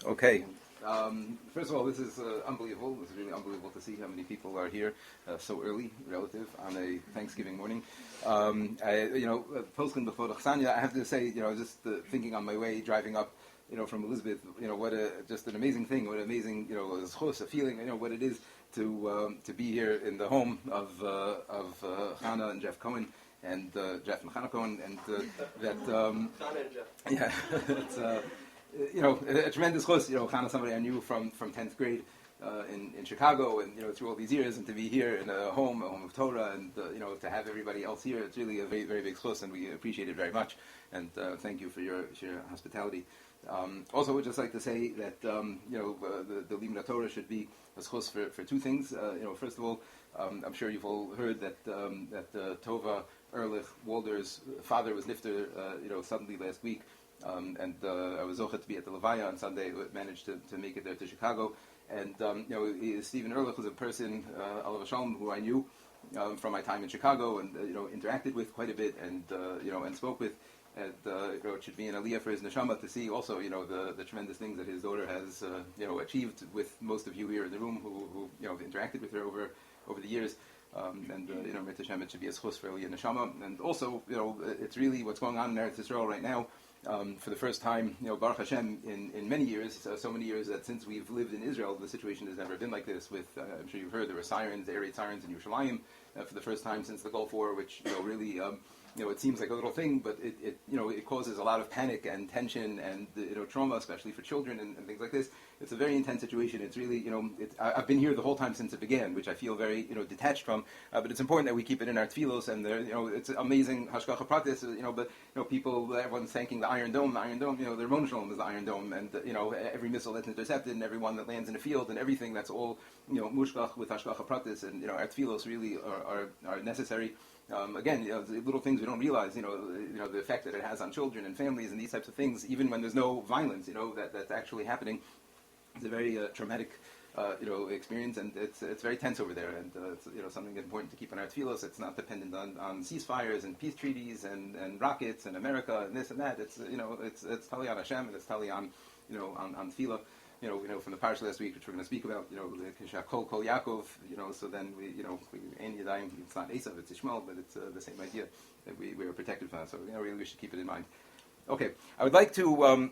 Okay. First of all, this is unbelievable. This is really unbelievable to see how many people are here so early, relative, on a Thanksgiving morning. Posting before Chsanya, I have to say, just thinking on my way, driving up, from Elizabeth, what just an amazing thing, what an amazing, a feeling, what it is to be here in the home of Chana and Jeff Cohen, and Jeff and Chana Cohen, and Chana and Jeff. Yeah, it's a tremendous chus. Chana, somebody I knew from 10th grade in Chicago, and through all these years, and to be here in a home of Torah, and to have everybody else here, it's really a very, very big chus, and we appreciate it very much. And thank you for your hospitality. Also, I would just like to say that the Limud Torah should be a chus for two things. First of all, I'm sure you've all heard that Tova Ehrlich Walder's father was nifter, suddenly last week. And I was zochet to be at the Levaya on Sunday. Managed to make it there to Chicago. And Stephen Ehrlich was a person, Alav Shalom, who I knew from my time in Chicago, and interacted with quite a bit, and and spoke with. And it should be an aliyah for his neshama to see also the tremendous things that his daughter has achieved with most of you here in the room who have interacted with her over the years. Mit Hashem, it should be a schus for aliyah neshama. And also it's really what's going on in Eretz Yisrael right now. For the first time, Baruch Hashem, in many years, so many years that since we've lived in Israel, the situation has never been like this. With I'm sure you've heard there were sirens, air raid sirens in Yerushalayim for the first time since the Gulf War, which really it seems like a little thing, but it causes a lot of panic and tension and trauma, especially for children and things like this. It's a very intense situation. It's really I've been here the whole time since it began, which I feel very detached from. But it's important that we keep it in our tefillos, and it's amazing hashgacha pratis. But people, everyone's thanking the Iron Dome. The Iron Dome, the Ramon Shalom is the Iron Dome, and every missile that's intercepted and everyone that lands in a field and everything, that's all mushkach with hashgacha pratis, and our tefillos really are necessary. Again, little things we don't realize, the effect that it has on children and families and these types of things, even when there's no violence, that's actually happening. It's a very traumatic, experience, and it's very tense over there, and it's something that's important to keep on our tefillos. It's not dependent on ceasefires and peace treaties and rockets and America and this and that. It's tali on Hashem, and it's tali on on tefillah. From the parsha last week, which we're going to speak about, the Kol Yakov, so then we Ein Yadayim, it's not Eisav, it's Ishmael, but it's the same idea that we are protected from. So, really we should keep it in mind. Okay, I'd like to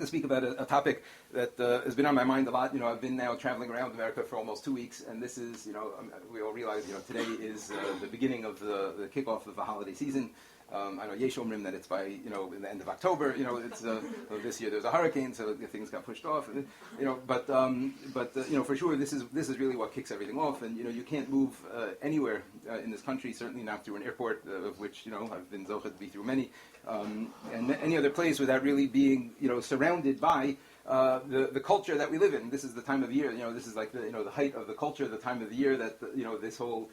speak about a topic that has been on my mind a lot. I've been now traveling around America for almost 2 weeks, and this is, we all realize, today is the beginning of the kickoff of the holiday season. I know Yesh Omrim that it's by in the end of October. It's this year there's a hurricane, so things got pushed off. But for sure this is really what kicks everything off. And you can't move anywhere in this country, certainly not through an airport, of which I've been zochet to be through many, and any other place without really being surrounded by the culture that we live in. This is the time of year. This is like the height of the culture, the time of the year that this whole.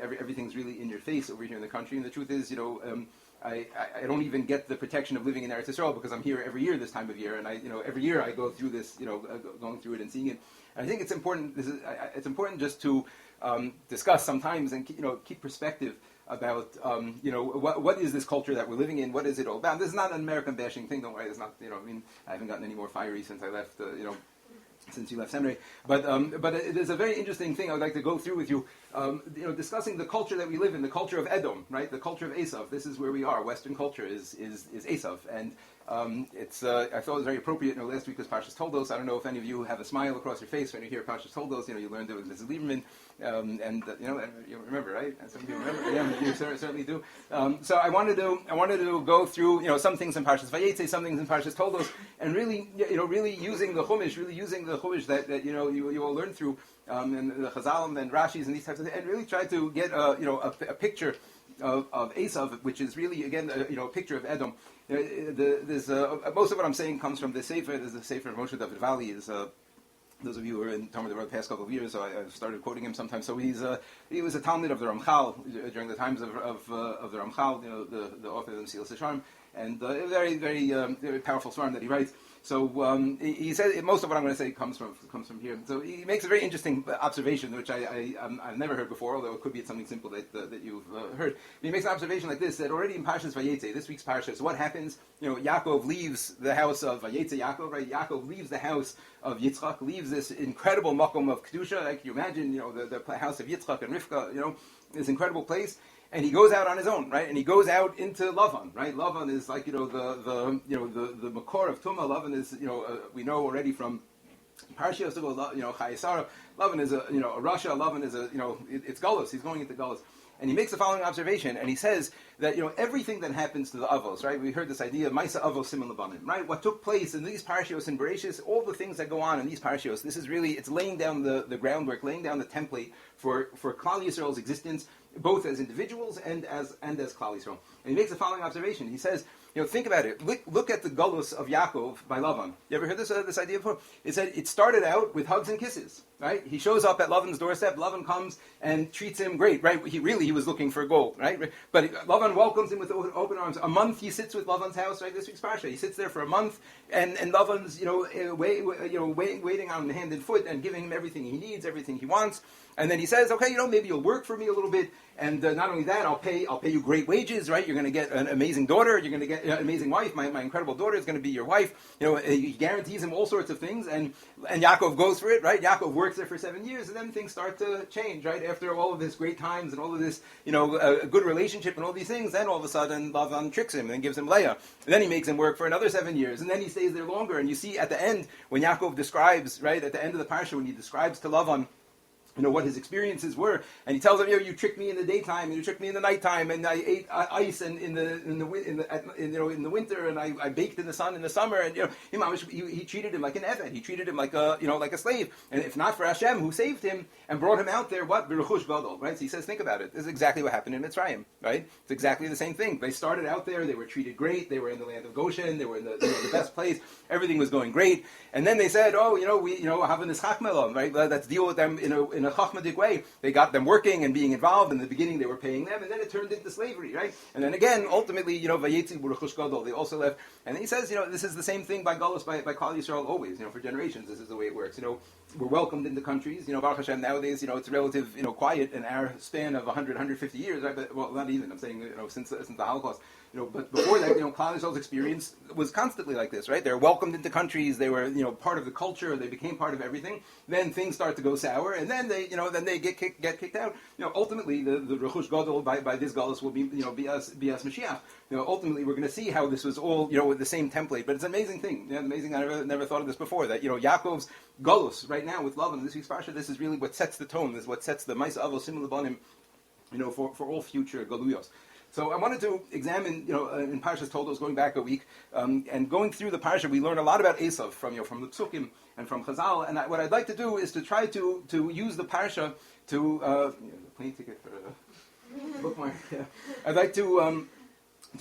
Everything's really in your face over here in the country, and the truth is, I don't even get the protection of living in Eretz Yisrael because I'm here every year this time of year, and every year I go through this, going through it and seeing it. And I think it's important. It's important just to discuss sometimes and keep perspective about what is this culture that we're living in? What is it all about? This is not an American bashing thing. Don't worry. It's not. I haven't gotten any more fiery since I left. Since you left seminary, but it is a very interesting thing I would like to go through with you. Discussing the culture that we live in, the culture of Edom, right? The culture of Eisav. This is where we are. Western culture is Eisav, and it's. I thought it was very appropriate. Last week was Parshas Toldos. I don't know if any of you have a smile across your face when you hear Parshas Toldos. You learned it with Mrs. Lieberman, and you remember, right? And some of you remember. Yeah, you certainly do. So I wanted to go through some things in Parshas Vayetze, some things in Parshas Toldos, and really really using the Chumash that you all learned through, and the Chazalim and Rashis and these types of things, and really try to get a picture of Eisav, which is really again a picture of Edom. There's most of what I'm saying comes from the Sefer. There's the Sefer of Moshe David Valley. Is those of you who are in Talmud the past couple of years, so I've started quoting him sometimes. So he was a Talmud of the Ramchal during the times of the Ramchal, the author of the Mesilas Yesharim, and a very very very powerful svarim that he writes. So he says most of what I'm going to say comes from here. So he makes a very interesting observation, which I've never heard before, although it could be something simple that you've heard. But he makes an observation like this, that already in Parshas Vayetze, this week's Parsha, so what happens? Yaakov leaves the house of Vayetze Yaakov, right? Yaakov leaves the house of Yitzchak, leaves this incredible makom of Kedusha, like you imagine, the house of Yitzchak and Rivka, this incredible place. And he goes out on his own, right? And he goes out into Lavan, right? Lavan is like the makor of Tumah. Lavan is we know already from Parshas Chayesara. Lavan is a Russia. Lavan is it's Galus. He's going into Galus. And he makes the following observation, and he says that everything that happens to the avos, right? We heard this idea of Maisa avos simon lebanim, right? What took place in these parshios in Bereshis, all the things that go on in these parshios. This is really it's laying down the groundwork, laying down the template for Klal Yisroel's existence, both as individuals and as Klal Yisroel. And he makes the following observation. He says, think about it. Look at the Galus of Yaakov by Lavan. You ever heard this idea before? It said it started out with hugs and kisses, right? He shows up at Lavan's doorstep. Lavan comes and treats him great, right? He was looking for gold, right? But Lavan welcomes him with open arms. A month he sits with Lavan's house, right? This week's parsha. He sits there for a month, and Lavan's waiting on him hand and foot and giving him everything he needs, everything he wants. And then he says, okay, maybe you'll work for me a little bit, and not only that, I'll pay you great wages, right? You're going to get an amazing daughter. You're going to get an amazing wife. My incredible daughter is going to be your wife. He guarantees him all sorts of things, and Yaakov goes for it, right? Yaakov works there for 7 years, and then things start to change, right? After all of this great times and all of this, a good relationship and all these things, then all of a sudden Lavan tricks him and gives him Leah. And then he makes him work for another 7 years, and then he stays there longer. And you see at the end, when Yaakov describes, right, at the end of the parsha, when he describes to Lavan, what his experiences were, and he tells him, you tricked me in the daytime, and you tricked me in the nighttime, and I ate ice in the winter, and I baked in the sun in the summer, and he treated him like an eved, he treated him like a slave, and if not for Hashem who saved him and brought him out there, what b'rechush gadol, right? So he says, think about it. This is exactly what happened in Mitzrayim, right? It's exactly the same thing. They started out there, they were treated great, they were in the land of Goshen, they were in the best place, everything was going great, and then they said, we have an ischach melon, right? Let's deal with them in a chachmadik way. They got them working and being involved. In the beginning, they were paying them, and then it turned into slavery, right? And then again, ultimately, vayetzi b'rechush gadol, they also left. And then he says, this is the same thing by Galus, by Klal Yisrael always, for generations. This is the way it works. We're welcomed into countries. Baruch Hashem, nowadays, it's relative, quiet in our span of 100, 150 years, right? But, well, not even. I'm saying, since the Holocaust. But before that, Klal Yisrael's experience was constantly like this, right? They're welcomed into countries. They were, part of the culture. They became part of everything. Then things start to go sour, and then they, then they get kicked out. Ultimately, the rechush gadol by this galus will be, bias Mashiach. Ultimately, we're going to see how this was all, with the same template. But it's an amazing thing. Amazing. I never thought of this before. That Yaakov's galus right now with Lavan, this week's parsha, this is really what sets the tone. This is what sets the Maisa Avos Simul Lebanim, for all future galuyos. So I wanted to examine, in Parshas Toldos, going back a week, and going through the Parsha, we learn a lot about Eisav from the Psukim and from Chazal. And what I'd like to do is to try to use the Parsha to plane ticket for a bookmark. Yeah. I'd like to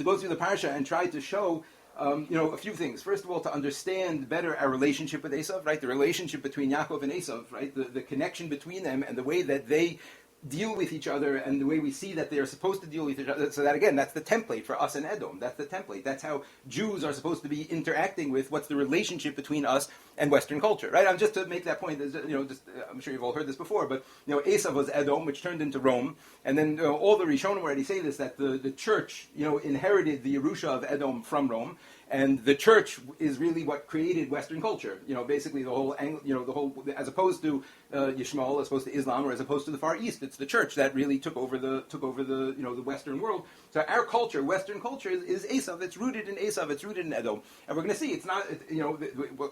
go through the Parsha and try to show a few things. First of all, to understand better our relationship with Eisav, right? The relationship between Yakov and Eisav, right? The connection between them and the way that they deal with each other and the way we see that they are supposed to deal with each other. So that, again, that's the template for us in Edom. That's the template. That's how Jews are supposed to be interacting with what's the relationship between us and Western culture, right? Just to make that point, I'm sure you've all heard this before, but, Eisav was Edom, which turned into Rome, and then all the Rishonim already say this, that the church, inherited the Yerusha of Edom from Rome, and the church is really what created Western culture. Basically the whole, as opposed to Yishmael, as opposed to Islam, or as opposed to the Far East, it's the church that really took over the the Western world. So our culture, Western culture, is Eisav. It's rooted in Eisav. It's rooted in Edom, and we're going to see. It's not. All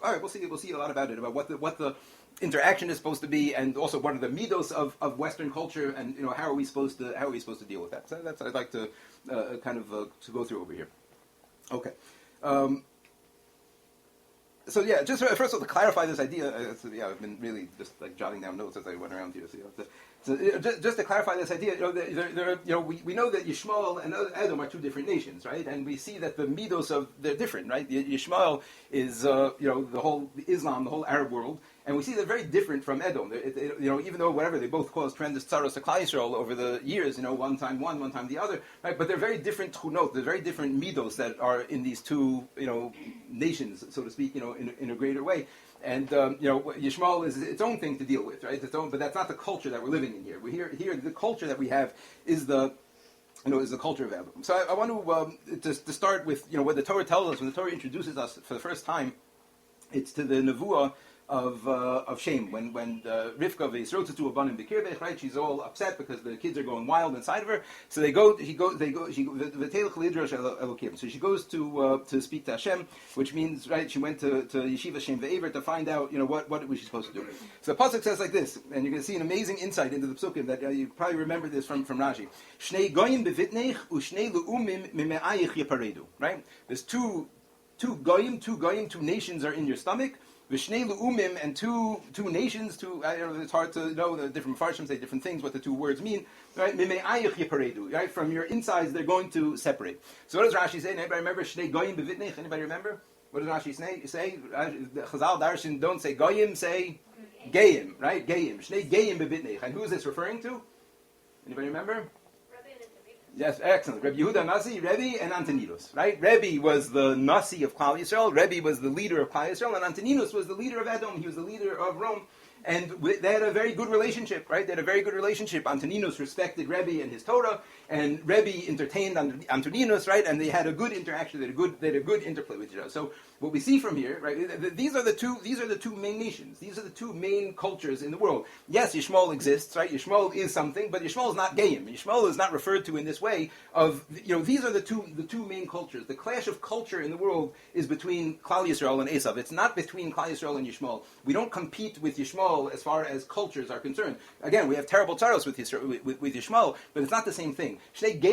right, we'll see a lot about it, about what the interaction is supposed to be, and also what are the midos of Western culture, and how are we supposed to deal with that. So that's what I'd like to to go through over here. Okay. So yeah, just first of all, to clarify this idea, I've been really just jotting down notes as I went around here. So just to clarify this idea, we know that Yishmael and Edom are two different nations, right? And we see that the midos they're different, right? Yishmael is the whole Islam, the whole Arab world, And we see they're very different from Edom. Even though whatever, they both caused tremendous tzaros to Klal Yisroel over the years, one time one time the other, right? But they're very different tchunot, they're very different midos that are in these two, nations, so to speak, in a greater way. And, Yishmael is its own thing to deal with, right? But that's not the culture that we're living in here. Here, the culture that we have is the culture of Edom. So I want to start with, what the Torah tells us. When the Torah introduces us for the first time, it's to the nevuah of Shem. When Rivka v'Yisroel to abanim b'kirbech, right? She's all upset because the kids are going wild inside of her. So she goes to speak to Hashem, which means, right? She went to Yeshiva Shem ve'Ever to find out, what was she supposed to do. So the pasuk says like this, and you're going to see an amazing insight into the psukim that you probably remember this from Rashi. Shnei goyim bevitnech u'shnei le'umim mime'ayich yaparedu. Right? There's two goyim, two nations are in your stomach. Vishnei le'umim, and two nations, it's hard to know, the different farshim say different things, what the two words mean, right? Mime'ayich yaparedu, right? From your insides, they're going to separate. So what does Rashi say? Anybody remember? Shnei goyim bevitnech? Anybody remember? What does Rashi say? Chazal Darshan don't say goyim, say gayim, right? Gayim. Shnei gayim bevitnech. And who is this referring to? Anybody remember? Yes, excellent. Rabbi Yehuda Nasi, Rebbe, and Antoninus, right? Rebbe was the Nasi of Klal Yisroel, Rebbe was the leader of Klal Yisroel, and Antoninus was the leader of Edom, he was the leader of Rome. And they had a very good relationship, right? They had a very good relationship. Antoninus respected Rebbe and his Torah, and Rebbe entertained Antoninus, right? And they had a good interaction. They had a good interplay with each other. So what we see from here, right? These are the two main nations. These are the two main cultures in the world. Yes, Yishmael exists, right? Yishmael is something, but Yishmael is not Gayim. Yishmael is not referred to in this way. These are the two main cultures. The clash of culture in the world is between Klal Yisroel and Eisav. It's not between Klal Yisroel and Yishmael. We don't compete with Yishmael as far as cultures are concerned. Again, we have terrible tzaros with Yishmael, but it's not the same thing. These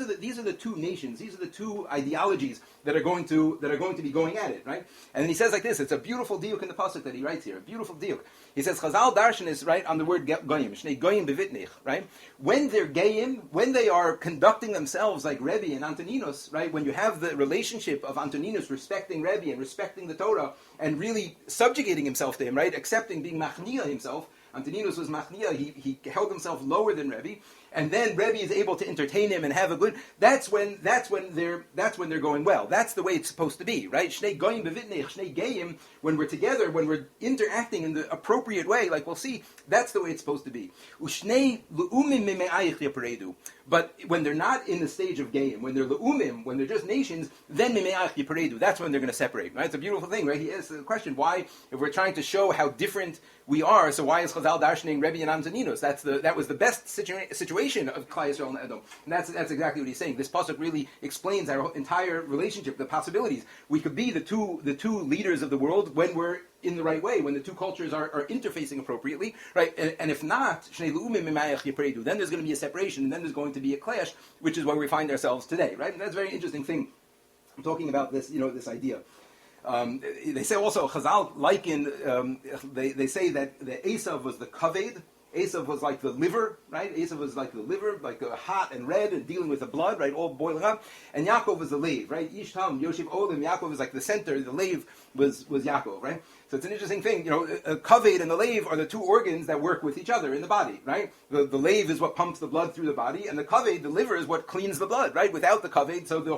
are the two nations. These are the two ideologies that are going to be going at it, right? And then he says like this. It's a beautiful diuk in the pasuk that he writes here. A beautiful diuk. He says Chazal Darshan is right on the word goyim. Shnei goyim bevitnech, right? When they're goyim, when they are conducting themselves like Rebbe and Antoninus, right? When you have the relationship of Antoninus respecting Rebbe and respecting the Torah and really subjugating himself to him, right? Accepting being machniya himself. Antoninus was machniya. He held himself lower than Rebbe. And then Rebbe is able to entertain him and have a good. That's when they're going well. That's the way it's supposed to be, right? Shnei goyim bevitnech, shnei gayim. When we're together, when we're interacting in the appropriate way, like we'll see, that's the way it's supposed to be. Ushnei leumim mime'ayich yaparedu. But when they're not in the stage of gayim, when they're leumim, when they're just nations, then mime'ayich yaparedu. That's when they're going to separate, right? It's a beautiful thing, right? He asks the question: why, if we're trying to show how different we are, so why is Chazal darshaning Rebbe and Antoninus? That was the best situation of Klal Yisroel and Edom, and that's exactly what he's saying. This pasuk really explains our entire relationship, the possibilities. We could be the two leaders of the world when we're in the right way, when the two cultures are interfacing appropriately, right? And if not, then there's going to be a separation, and then there's going to be a clash, which is where we find ourselves today, right? And that's a very interesting thing. I'm talking about this, this idea. They say also Chazal they say that the Eisav was the kaved. Eisav was like the liver, right? Eisav was like the liver, like hot and red and dealing with the blood, right? All boiling up. And Yaakov was the lave, right? Ishtam, Yoshiv Olim, Yaakov is like the center, the lave was Yaakov, right? So it's an interesting thing, kaved and the lave are the two organs that work with each other in the body, right? The lave is what pumps the blood through the body, and the kaved, the liver, is what cleans the blood, right? Without the kaved, so the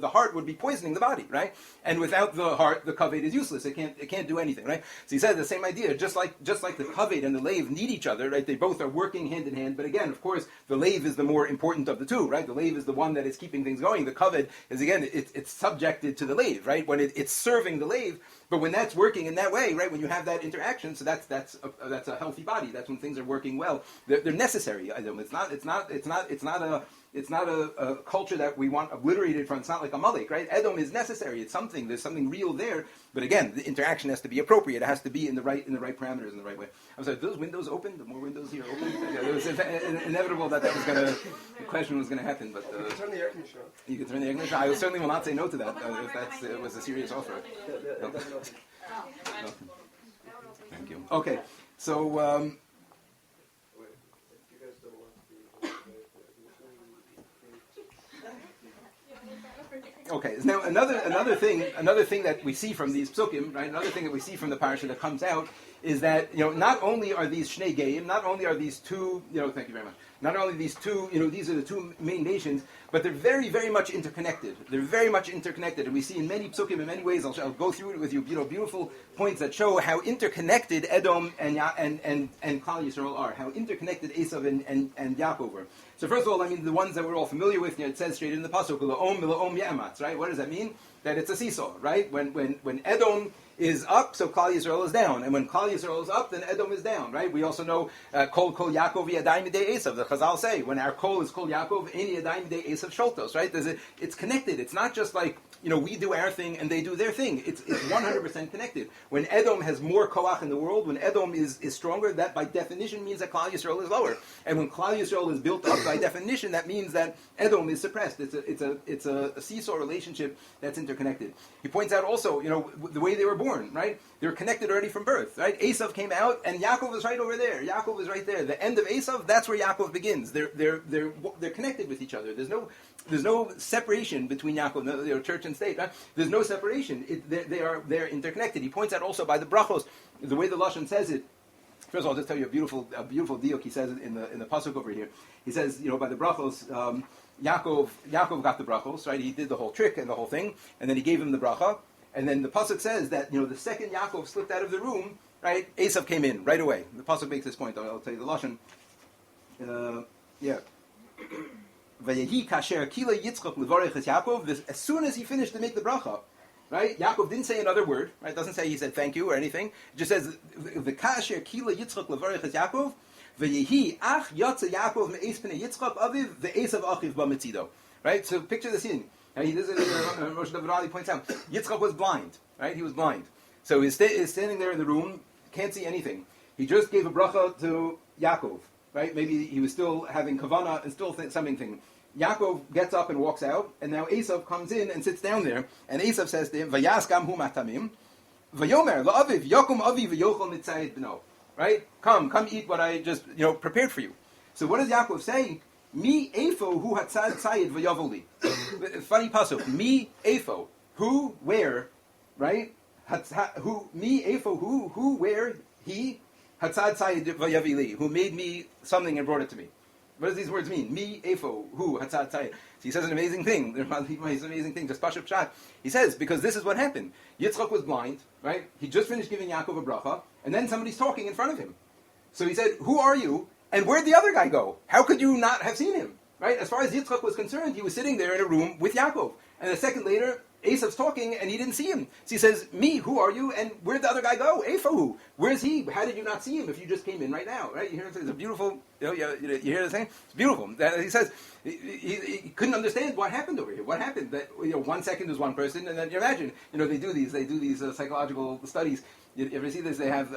heart would be poisoning the body, right? And without the heart, the kaved is useless. It can't do anything, right? So he said the same idea, just like the kaved and the lave need each other, right? They both are working hand in hand, but again, of course, the lave is the more important of the two, right? The lave is the one that is keeping things going. The kaved is, again, it's subjected to the lave, right? When it's serving the lave. But when that's working in that way, right, when you have that interaction, so that's a healthy body. That's when things are working well. They're necessary. It's not a culture that we want obliterated from. It's not like Amalek, right? Edom is necessary. It's something. There's something real there. But again, the interaction has to be appropriate. It has to be in the right parameters, in the right way. I'm sorry. Those windows open. The more windows here open. Yeah, it was inevitable that was the question was going to happen. But you can turn the air conditioner on. You can turn the air conditioner. I certainly will not say no to that if it was a serious offer. No. Thank you. Okay, so. Okay, now another thing that we see from these psukim, right? Another thing that we see from the parasha that comes out is that not only are these shnei geim, not only are these two, thank you very much. Not only these two, these are the two main nations, but they're very, very much interconnected. They're very much interconnected, and we see in many psukim, in many ways. I'll go through it with you. Beautiful points that show how interconnected Edom and Klal Yisroel are, how interconnected Eisav and Yakov are. So first of all, the ones that we're all familiar with, it says straight in the pasuk, "La'om yamatz," right? What does that mean? That it's a seesaw, right? When Edom is up, so Klal Yisroel is down, and when Klal Yisroel is up, then Edom is down, right? We also know Kol Yaakov Yadayim Midei Eisav. The Chazal say when our Kol is Kol Yaakov, Ein Yadayim Midei Eisav Sholtos, right? It's connected. It's not just like we do our thing and they do their thing. It's 100% connected. When Edom has more koach in the world, when Edom is stronger, that by definition means that Klal Yisroel is lower, and when Klal Yisroel is built up, by definition, that means that Edom is suppressed. It's a seesaw relationship that's interconnected. He points out also, the way they were born, right? They were connected already from birth, right? Eisav came out, and Yaakov is right over there. Yaakov is right there. The end of Eisav, that's where Yaakov begins. They're connected with each other. There's no separation between Yaakov, church and state, right? There's no separation. They're interconnected. He points out also by the brachos, the way the Lashon says it. First of all, I'll just tell you a beautiful diuk. He says it in the pasuk over here. He says, by the brachos, Yaakov got the brachos, right? He did the whole trick and the whole thing, and then he gave him the bracha. And then the pasuk says that the second Yaakov slipped out of the room, right? Eisav came in right away. The pasuk makes this point. I'll tell you the lashon. Vayehi kasher kila Yitzchak levarech es Yaakov. As soon as he finished to make the bracha, right? Yaakov didn't say another word. Right? It doesn't say he said thank you or anything. It just says the kasher kila Yitzchak levarech es Yaakov. Vayehi ach yatsa Yaakov me'es pnei Yitzchak aviv ve'esav achiv b'metzido. Right? So picture the scene. And Moshe David points out, Yitzchak was blind, right? He was blind. So he's standing there in the room, can't see anything. He just gave a bracha to Yaakov, right? Maybe he was still having kavanah and still something. Yaakov gets up and walks out, and now Eisav comes in and sits down there, and Eisav says to him, Vayas gam hu matamim, Vayomer la'aviv, Yakum avi v'yochol mitzayit b'no. Right? Come eat what I just, prepared for you. So what does Yaakov say? Mi efo hu hatzad tzayid v'yavoli. Funny pasuk. Mi efo. Who, where, right? Who, mi efo, who, where, he, hatzad tzayid v'yavili. Who made me something and brought it to me. What does these words mean? Mi efo, who, hatzad tzayid. So he says an amazing thing. He says an amazing thing. Just pashup pshat. He says, because this is what happened. Yitzchak was blind, right? He just finished giving Yaakov a bracha, and then somebody's talking in front of him. So he said, who are you? And where'd the other guy go? How could you not have seen him? Right? As far as Yitzchak was concerned, he was sitting there in a room with Yaakov. And a second later, Esav's talking, and he didn't see him. So he says, me, who are you? And where'd the other guy go? Efahu. Where's he? How did you not see him if you just came in right now? Right? You hear it? It's a beautiful, you hear the thing? It's beautiful. He says, he couldn't understand what happened over here. What happened? That 1 second was one person, and then you imagine, they do these psychological studies. You ever see this? They have,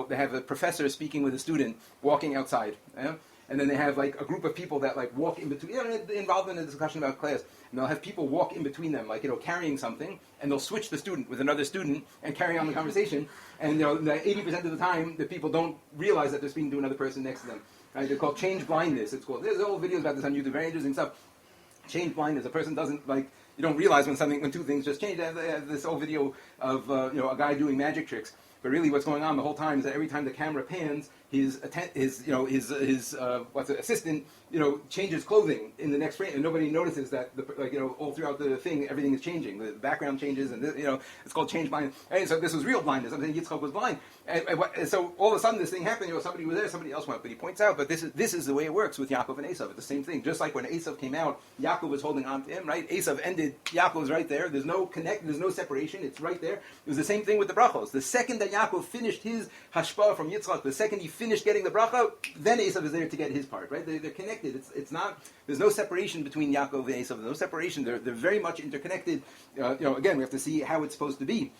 they have a professor speaking with a student walking outside, and then they have a group of people that walk in between, involved in a discussion about class, and they'll have people walk in between them, carrying something, and they'll switch the student with another student and carry on the conversation, and 80% of the time the people don't realize that they're speaking to another person next to them. Right? They're called change blindness. It's called. There's whole videos about this on YouTube, very interesting stuff. Change blindness. A person doesn't you don't realize when two things just change. They have this whole video of a guy doing magic tricks. But really, what's going on the whole time is that every time the camera pans, his assistant changes clothing in the next frame, and nobody notices that all throughout the thing everything is changing. The background changes, and it's called change blindness. And so this was real blindness. I'm saying Yitzchak was blind, and so all of a sudden this thing happened. Somebody was there, somebody else went. But he points out, but this is the way it works with Yakov and Eisav. It's the same thing. Just like when Eisav came out, Yaakov was holding on to him. Right? Eisav ended. Yaakov's right there. There's no There's no separation. It's right there. It was the same thing with the brachos. The second that Yaakov finished his hashpah from Yitzchak, the second he finished getting the bracha, then Eisav is there to get his part. Right? They're connected. It's not. There's no separation between Yaakov and Eisav. There's no separation. They're very much interconnected. Again, we have to see how it's supposed to be.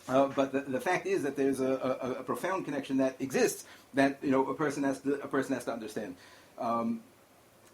But the fact is that there's a profound connection that exists that a person has to understand.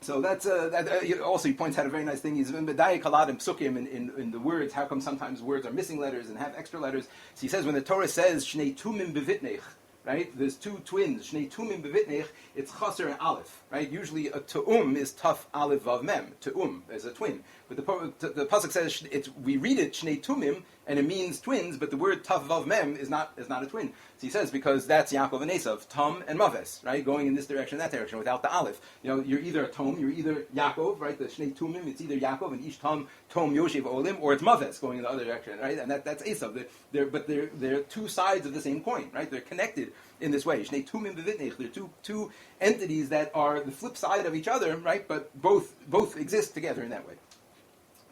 So that's also he points out a very nice thing. He's in Bedaya Kaladim Psukim in the words. How come sometimes words are missing letters and have extra letters? So he says when the Torah says Shnei Tumim Bevitnech, right? There's two twins. Shnei Tumim Bevitnech. It's Chaser and Aleph, right? Usually a Tu'um is Tuf Aleph Vav Mem. Tu'um is a twin, but the pasuk says we read it Shnei Tumim, and it means twins, but the word Tav Vav Mem is not a twin. So he says because that's Yakov and Eisav, Tom and Maves, right, going in this direction, that direction, without the Aleph. You're either a Tom, you're either Yakov, right, the Shnei Tumim, it's either Yakov and Ish Tom Yoshev Olim, or it's Maves going in the other direction, right, and that's Eisav. They're two sides of the same coin, right? They're connected in this way. Shnei Tumim B'Vitnech. They're two entities that are the flip side of each other, right? But both exist together in that way.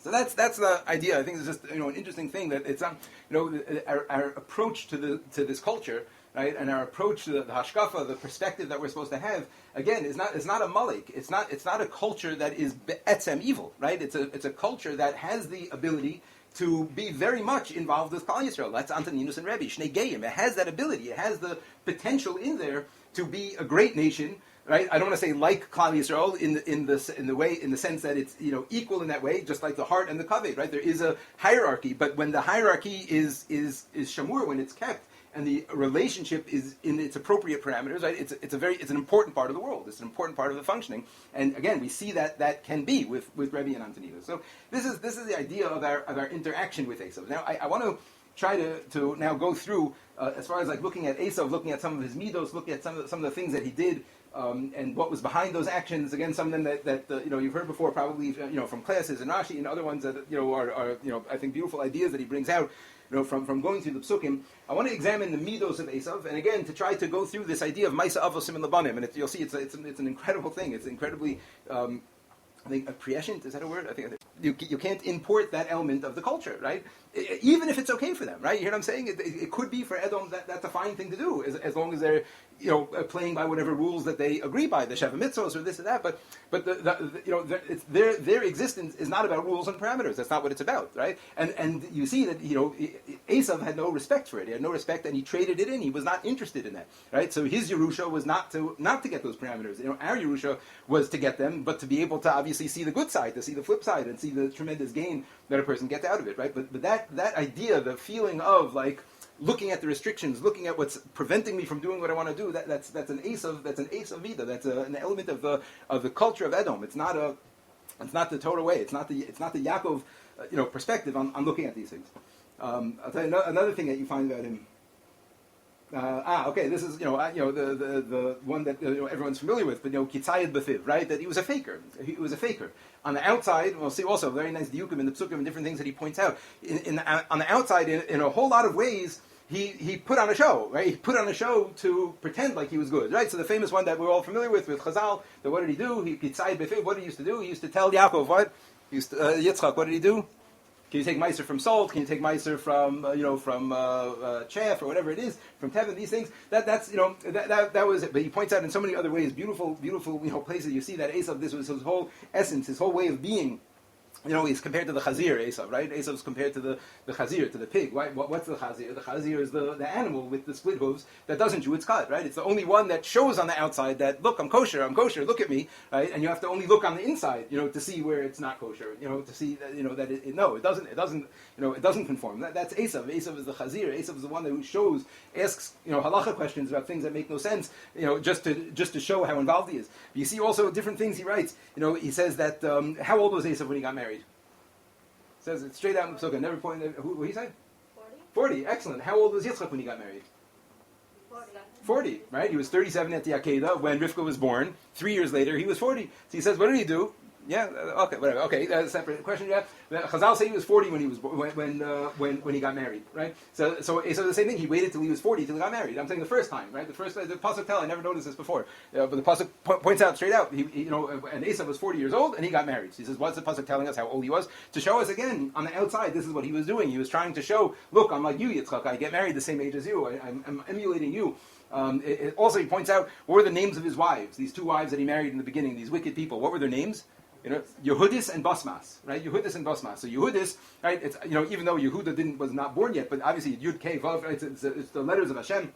So that's the idea. I think it's just an interesting thing that it's our approach to this culture, right, and our approach to the hashkafa, the perspective that we're supposed to have, again, is not a malik. It's not a culture that is be'etzem evil, right? It's a culture that has the ability to be very much involved with Klal Yisroel. That's Antoninus and Rebbe, Shnei Geim. It has that ability. It has the potential in there to be a great nation. Right? I don't want to say like Klal Yisroel in the sense that it's equal in that way, just like the heart and the kaved. Right? There is a hierarchy, but when the hierarchy is shamur, when it's kept, and the relationship is in its appropriate parameters, right? It's an important part of the world. It's an important part of the functioning. And again, we see that can be with Rebbe and Antoninus. So this is the idea of our interaction with Eisav. Now I want to try to now go through as far as like looking at Eisav, looking at some of his midos, looking at some of the things that he did. And what was behind those actions? Again, some of them that you've heard before, probably from classes and Rashi and other ones that are I think beautiful ideas that he brings out from going through the psukim. I want to examine the midos of Eisav, and again to try to go through this idea of Maisa Avosim and Labanim, and you'll see it's an incredible thing. It's incredibly I think prescient, is that a word? I think you can't import that element of the culture, right? Even if it's okay for them, right? You hear what I'm saying? It could be for Edom that's a fine thing to do, as long as they're playing by whatever rules that they agree by, the Sheva Mitzvos or this or that. But their existence is not about rules and parameters. That's not what it's about, right? And you see that Eisav had no respect for it. He had no respect, and he traded it in. He was not interested in that, right? So his Yerusha was not to get those parameters. Our Yerusha was to get them, but to be able to obviously see the good side, to see the flip side, and see the tremendous gain that a person gets out of it, right? But that idea, the feeling of like looking at the restrictions, looking at what's preventing me from doing what I want to do, that's an Eisav vida. That's an element of the culture of Edom. It's not the total way. It's not the Yaakov perspective on looking at these things. I'll tell you another thing that you find about him. Okay, this is the one that everyone's familiar with, but Kitzayed Befiv, right? That he was a faker. He was a faker. On the outside, we'll see also very nice diukim in the psukim and different things that he points out. On the outside, in a whole lot of ways, he put on a show, right? He put on a show to pretend like he was good, right? So the famous one that we're all familiar with Chazal, that what did he do? Kitzayed Befiv. What did he used to do? He used to tell Yaakov what? Yitzchak, what did he do? Can you take meiser from salt? Can you take meiser from chaff or whatever it is from tevin? These things that was it. But he points out in so many other ways, beautiful places. You see that Eisav, this was his whole essence, his whole way of being. He's compared to the chazir, Eisav, right? Eisav's compared to the chazir, to the pig. Right? What's the chazir? The chazir is the animal with the split hooves that doesn't chew its cud, right? It's the only one that shows on the outside that, look, I'm kosher, look at me, right? And you have to only look on the inside, to see where it's not kosher, to see that, that it doesn't conform. That's Eisav. Eisav is the chazir. Eisav is the one who asks, halacha questions about things that make no sense, just to show how involved he is. But you see also different things he writes. He says that, how old was Eisav when he got married? Says it straight out in the Psukkah. Never pointed. What he say? 40. Excellent. How old was Yitzchak when he got married? 40. Right? He was 37 at the Akedah when Rivka was born. 3 years later, he was 40. So he says, what did he do? Yeah. Okay. Whatever. Okay. That's a separate question. Yeah. Chazal say he was 40 when he was when he got married. Right. So the same thing. He waited till he was 40 till he got married. I'm saying the first time. Right. The pasuk tell. I never noticed this before. But the pasuk points out straight out. And Eisav was 40 years old and he got married. So he says, what's the pasuk telling us how old he was? To show us again on the outside. This is what he was doing. He was trying to show. Look, I'm like you, Yitzchak. I get married the same age as you. I'm emulating you. Also, he points out what were the names of his wives. These two wives that he married in the beginning. These wicked people. What were their names? Yehudis and Basmas, right? Yehudis and Basmas. So Yehudis, right? It's even though Yehuda was not born yet, but obviously Yud Kei Vav, right? It's the letters of Hashem.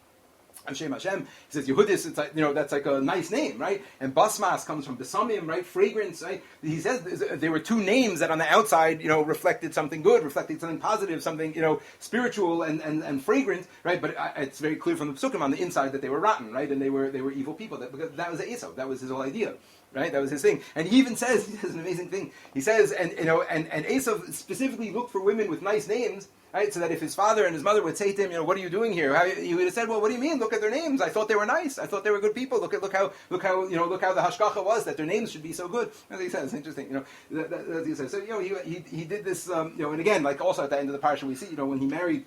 Shem Hashem. He says Yehudis. It's like, that's like a nice name, right? And Basmas comes from Besamim, right? Fragrance, right? He says there were two names that on the outside, reflected something good, reflected something positive, something spiritual and fragrant, right? But it's very clear from the Psukim on the inside that they were rotten, right? And they were evil people. Because that was Eisav. That was his whole idea. Right, that was his thing, and he even says an amazing thing. He says, and Eisav specifically looked for women with nice names, right? So that if his father and his mother would say to him, "What are you doing here?" He would have said, "Well, what do you mean? Look at their names. I thought they were nice. I thought they were good people. Look how the hashgacha was that their names should be so good." As he says, interesting. That he says. So he did this. And again, like also at the end of the parsha, we see when he married.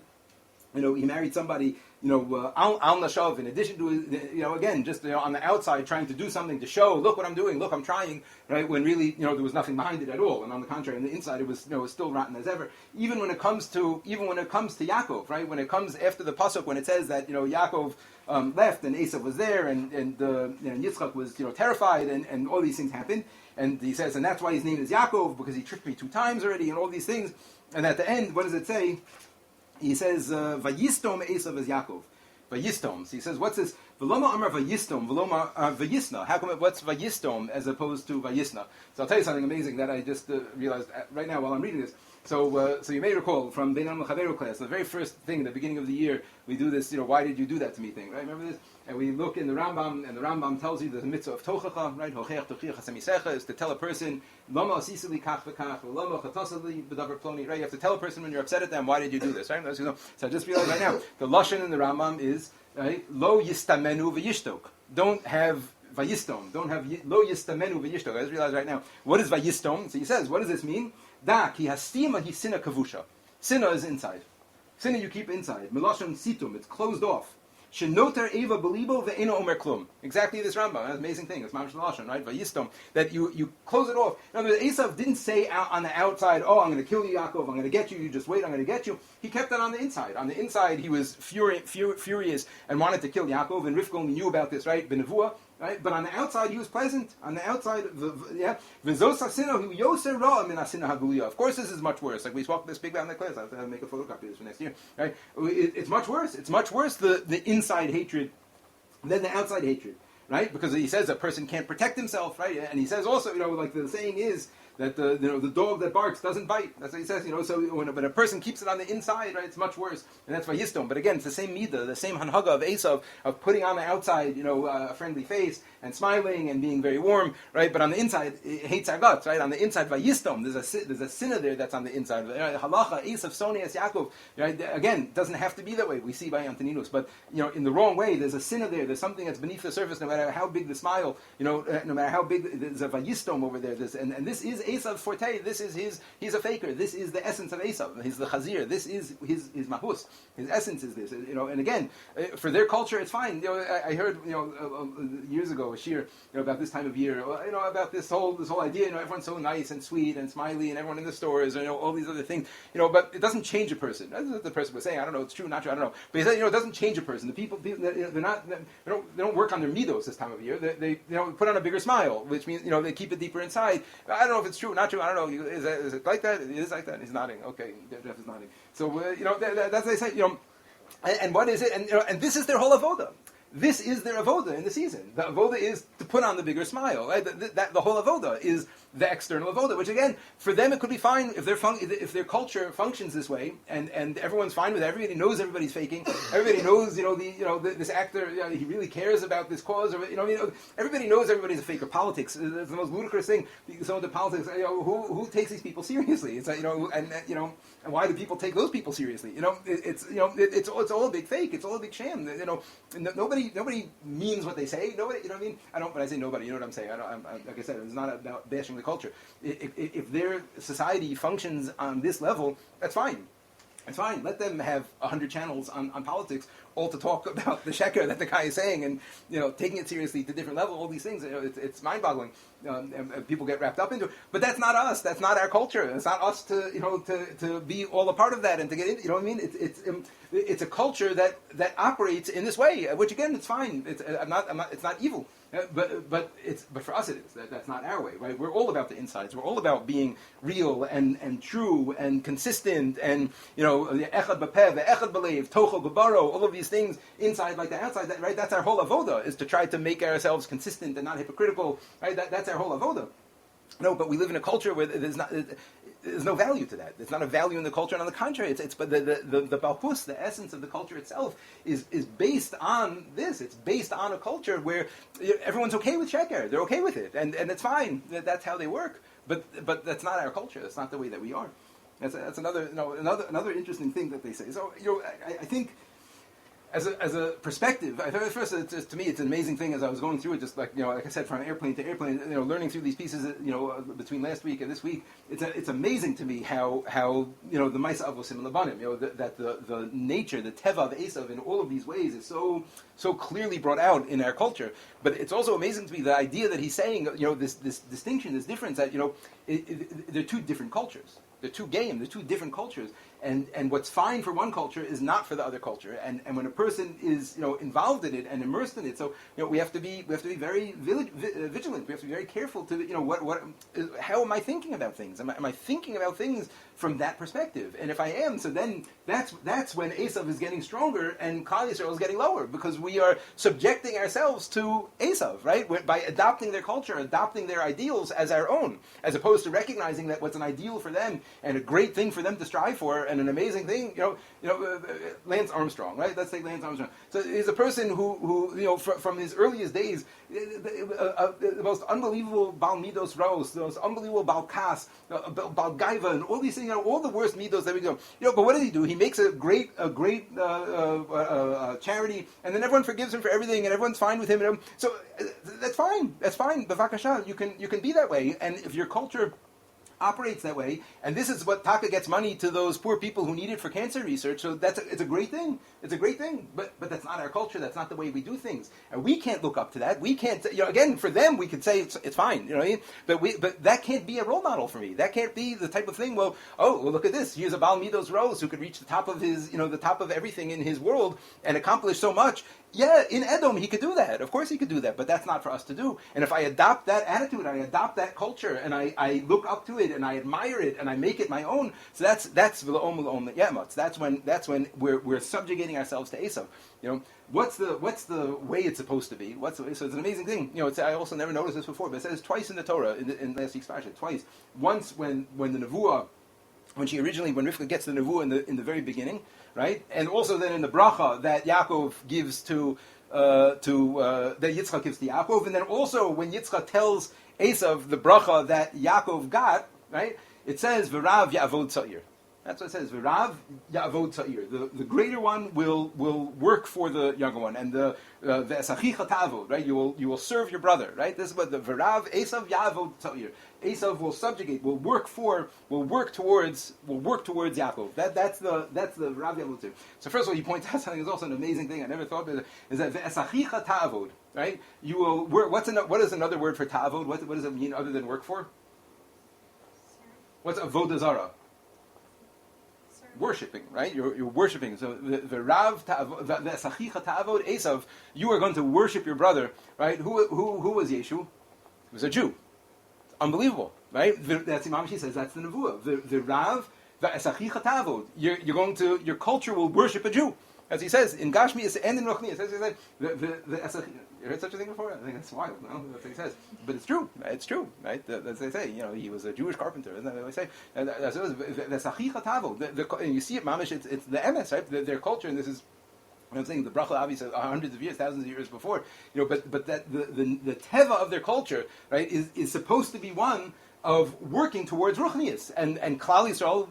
He married somebody, al nashav, in addition to, again, just on the outside trying to do something to show, look what I'm doing, look I'm trying, right? When really, there was nothing behind it at all, and on the contrary, on the inside, it was, was still rotten as ever. Even when it comes to Yaakov, right? When it comes after the pasuk, when it says that Yaakov left and Eisav was there, and Yitzchak was terrified, and all these things happened, and he says, and that's why his name is Yaakov, because he tricked me 2 times already, and all these things. And at the end, what does it say? He says, Vayistom Eisav is Yaakov. Vayistom. So he says, what's this? V'loma amar Vayistom, v'loma Vayisna. How come what's Vayistom as opposed to Vayisna? So I'll tell you something amazing that I just realized right now while I'm reading this. So you may recall from Beinam L'Chaveru class, the very first thing, the beginning of the year, we do this, why did you do that to me thing, right? Remember this? And we look in the Rambam, and the Rambam tells you the mitzvah of tochacha, right? Hocheach tochiach hasemisecha is to tell a person, lama asisili kach v'kach, lama chatasali b'davar ploni, right? You have to tell a person when you're upset at them, why did you do this, right? So I just realized right now, the lashon in the Rambam is, right? Lo yistamenu v'yishtok. Don't have vayistom. Don't have lo yistamenu v'yishtok. I just realized right now, what is vayistom? So he says, what does this mean? Da ki hastima hi sina kavusha. Sina is inside. Sina you keep inside. Melashon situm, it's closed off. Shenoter eva belibo ve'ena omer klum. Exactly this Rambam. That's an amazing thing. It's mamash lashon, right? Vayistom. That you close it off. In other words, Eisav didn't say on the outside, "Oh, I'm going to kill you, Yaakov. I'm going to get you. You just wait. I'm going to get you." He kept that on the inside. On the inside, he was furious and wanted to kill Yaakov. And Rivka only knew about this, right? Benevua. Right? But on the outside, he was pleasant. On the outside, of course, this is much worse. Like we speak about in the class. I have to make a photocopy of this for next year. Right? It's much worse. It's much worse the inside hatred than the outside hatred. Right? Because he says a person can't protect himself. Right? And he says also, like the saying is that the dog that barks doesn't bite. That's what he says. So when a person keeps it on the inside, right, it's much worse. And that's Vayistom. But again, it's the same midah, the same hanhaga of Eisav, of putting on the outside, a friendly face and smiling and being very warm, right? But on the inside, it hates our guts, right? On the inside, Vayistom, there's a sinner there that's on the inside. Halacha, Eisav, Sonias, Yaakov. Right? Again, it doesn't have to be that way. We see by Antoninus, but in the wrong way, there's a sinner there. There's something that's beneath the surface. No matter how big the smile, no matter how big, there's a Vayistom over there. And this is Eisav's forte. This is he's a faker. This is the essence of Eisav. He's the chazir. This is his mahus. His essence is this. And again, for their culture, it's fine. I heard years ago a shiur about this time of year. About this whole idea. Everyone's so nice and sweet and smiley, and everyone in the stores, all these other things. But it doesn't change a person. That's what the person was saying. I don't know. It's true, not true. I don't know. But he said, it doesn't change a person. The people they're not. They don't work on their midos this time of year. They put on a bigger smile, which means they keep it deeper inside. I don't know if it's true, not true. I don't know. Is it like that? It is like that. He's nodding. Okay, Jeff is nodding. So that's what they say. And what is it? And this is their whole avoda. This is their avoda in the season. The avoda is to put on the bigger smile. Right? The whole avoda is the external avoda, which again, for them it could be fine if their culture functions this way, and everyone's fine with it. Everybody knows everybody's faking. Everybody knows, this actor, he really cares about this cause. Or, everybody knows everybody's a faker. Politics is the most ludicrous thing. Some of the politics, who takes these people seriously? It's like, and why do people take those people seriously? It's all a big fake. It's all a big sham. Nobody means what they say. Nobody, you know what I mean? I don't. When I say nobody, you know what I'm saying. Like I said, it's not about bashing the culture. If their society functions on this level, that's fine. It's fine. Let them have 100 channels on politics, all to talk about the sheker that the guy is saying, and taking it seriously to different level. All these things, it's mind-boggling. And people get wrapped up into it. But that's not us. That's not our culture. It's not us to be all a part of that and to get in. You know what I mean? It's a culture that operates in this way, which again, it's fine. It's not evil. But for us it is. That's not our way, right? We're all about the insides. We're all about being real and true and consistent and echad b'peh ve'echad b'leiv tochel b'baro. All of these these things inside like the outside. Right? That's our whole avoda, is to try to make ourselves consistent and not hypocritical. Right? That's our whole avoda. No, but we live in a culture where there's no value to that. There's not a value in the culture, and on the contrary, but the balpus, the essence of the culture itself, is based on this. It's based on a culture where everyone's okay with sheker. They're okay with it, and it's fine. That's how they work. But that's not our culture. That's not the way that we are. That's another interesting thing that they say. So I think. As a perspective, first, to me, it's an amazing thing. As I was going through it, just like I said, from airplane to airplane, learning through these pieces, between last week and this week, it's amazing to me how the Ma'aseh Avosim Labanim, that the nature, the teva of Eisav in all of these ways is so clearly brought out in our culture. But it's also amazing to me the idea that he's saying, this distinction, this difference, that they're two different cultures. They're two different cultures. And what's fine for one culture is not for the other culture. And when a person is involved in it and immersed in it, so we have to be very vigilant. We have to be very careful to how am I thinking about things? Am I thinking about things from that perspective? And if I am, so then that's when Eisav is getting stronger and Klal Yisroel is getting lower, because we are subjecting ourselves to Eisav, right? By adopting their culture, adopting their ideals as our own, as opposed to recognizing that what's an ideal for them and a great thing for them to strive for and an amazing thing, Lance Armstrong, right? Let's take Lance Armstrong. So he's a person who from his earliest days, the most unbelievable Bal Midos Raos, the most unbelievable Bal Kas, Bal Gaiva, and all these things, all the worst Midos that we go. But what does he do? He makes a great charity, and then everyone forgives him for everything, and everyone's fine with him. So that's fine. That's fine. B'vakasha, you can be that way, and if your culture operates that way, and this is what Taka gets money to those poor people who need it for cancer research. So it's a great thing. It's a great thing. But that's not our culture. That's not the way we do things, and we can't look up to that. We can't. Again, for them, we could say it's fine. But that can't be a role model for me. That can't be the type of thing. Well, look at this. Here's a Bal Midos Rose who could reach the top of his, the top of everything in his world and accomplish so much. Yeah, in Edom he could do that. Of course he could do that, but that's not for us to do. And if I adopt that attitude, I adopt that culture, and I look up to it, and I admire it, and I make it my own. So that's v'la'om l'om yemotz. That's when we're subjugating ourselves to Eisav. What's the way it's supposed to be? So it's an amazing thing. I also never noticed this before, but it says twice in the Torah in last week's parsha. Twice. Once when the nevuah, when Rivka gets the nevuah in the very beginning, right? And also then in the bracha that Yaakov gives that Yitzchak gives to Yaakov, and then also when Yitzchak tells Eisav the bracha that Yaakov got, right? It says V'rav Ya'avod Tza'ir. That's what it says. V'rav Ya'avod Tza'ir. The greater one will work for the younger one, and the Ve'esachicha Ta'avod, right? You will serve your brother, right? This is what the V'rav Eisav Ya'avod Tza'ir. Eisav will subjugate, will work towards Yaakov. That's the V'rav Ya'avod Tza'ir. So first of all, he points out something that's also an amazing thing I never thought of, is that Ve'esachicha Ta'avod, right? You will work. What is another word for Ta'avod? What does it mean other than work for? What's avodah zarah? Worshipping, right? You're worshipping. So the Rav Sachicha Ta'avod Eisav, you are going to worship your brother, right? Who was Yeshu? He was a Jew. It's unbelievable, right? That's Imam Shi says that's the nevuah. The Rav Sachicha Ta'avod. Your culture will worship a Jew, as he says in Gashmi and in Ruchni. It says you heard such a thing before? I think that's wild. No, that's what he says. But it's true. It's true, right? As they say, he was a Jewish carpenter. Isn't that what they say? The Sachicha Tavo. And you see it, mamish. It's the emes, right? Their culture, and this is. I'm saying the bracha obviously hundreds of years, thousands of years before. But that the teva of their culture, right, is supposed to be one of working towards ruchnius, and Klal Yisroel,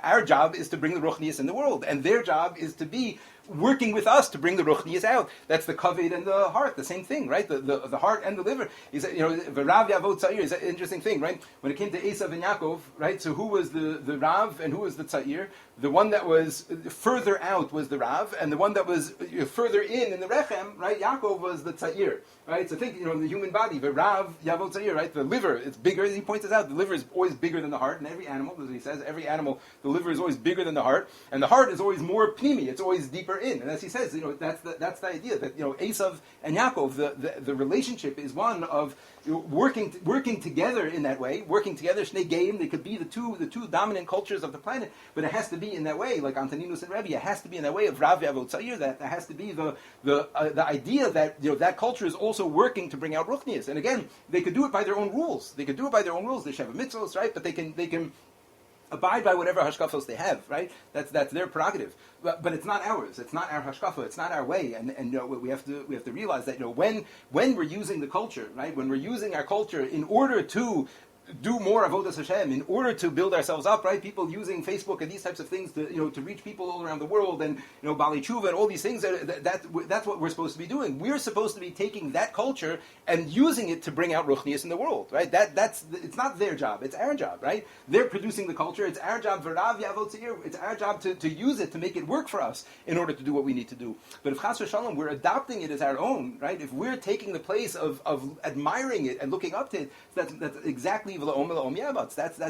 our job is to bring the ruchnius in the world, and their job is to be working with us to bring the ruchnius out. That's the kavod and the heart, the same thing, right? The heart and the liver. He said, V'rav Ya'avod Tza'ir is an interesting thing, right? When it came to Eisav and Yaakov, right? So who was the Rav and who was the Tza'ir? The one that was further out was the Rav, and the one that was further in the Rechem, right? Yaakov was the Tza'ir, right? So think, the human body, V'rav Ya'avod Tza'ir, right? The liver, it's bigger. He points us out, the liver is always bigger than the heart, and every animal, as he says, every animal, the liver is always bigger than the heart, and the heart is always more pnimi, it's always deeper we're in. And as he says, that's the idea that Eisav and Yaakov, the relationship is one of working together in that way, working together. Shnei Geim, they could be the two dominant cultures of the planet, but it has to be in that way, like Antoninus and Rebbe. It has to be in that way of Rav Yavot Tzayir. That has to be the idea that that culture is also working to bring out Ruchnius. And again, they could do it by their own rules. They should have mitzvos, right? But they can abide by whatever hashkafos they have, right? That's their prerogative. But it's not ours. It's not our hashkafa. It's not our way. And we have to realize that when we're using the culture, right? When we're using our culture in order to do more avodas Hashem, in order to build ourselves up, right? People using Facebook and these types of things to reach people all around the world, and Bali Tshuva and all these things. That's what we're supposed to be doing. We're supposed to be taking that culture and using it to bring out Ruchnius in the world, right? It's not their job. It's our job, right? They're producing the culture. It's our job. V'rav Yavot Tzir. It's our job to use it to make it work for us in order to do what we need to do. But if Chas v'Shalom we're adopting it as our own, right? If we're taking the place of admiring it and looking up to it, that's exactly that's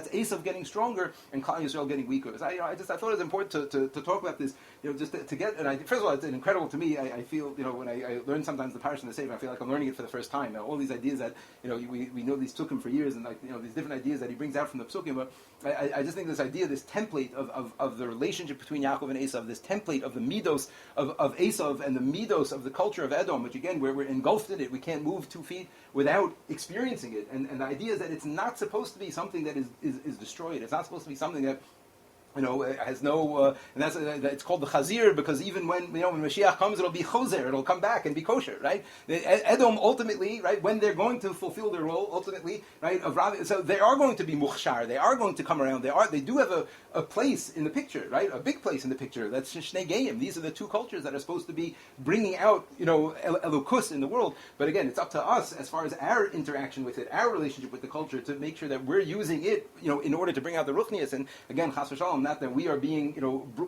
Eisav getting stronger and Klal Yisroel getting weaker. So I thought it was important to talk about this, just to get. And first of all, it's incredible to me. I feel when I learn sometimes the Parsha and the Sefer, I feel like I'm learning it for the first time. Now, all these ideas that we know these psukim for years, and these different ideas that he brings out from the psukim. But I just think this idea, this template of the relationship between Yakov and Eisav, this template of the midos of Eisav and the midos of the culture of Edom, which again we're engulfed in it. We can't move 2 feet without experiencing it. And the idea is that it's not supposed to be something that is destroyed. It's not supposed to be something that has no, and that's it's called the Chazir, because even when Mashiach comes, it'll be Choser, it'll come back and be kosher, right? Edom ultimately, right, when they're going to fulfill their role, ultimately, right, of Rav, so they are going to be Mukhshar, they are going to come around, they do have a place in the picture, right, a big place in the picture. That's Shnei Geim. These are the two cultures that are supposed to be bringing out, Elokus in the world. But again, it's up to us as far as our interaction with it, our relationship with the culture, to make sure that we're using it, in order to bring out the Ruchnius. And again, Chas v'Shalom, not that we are being,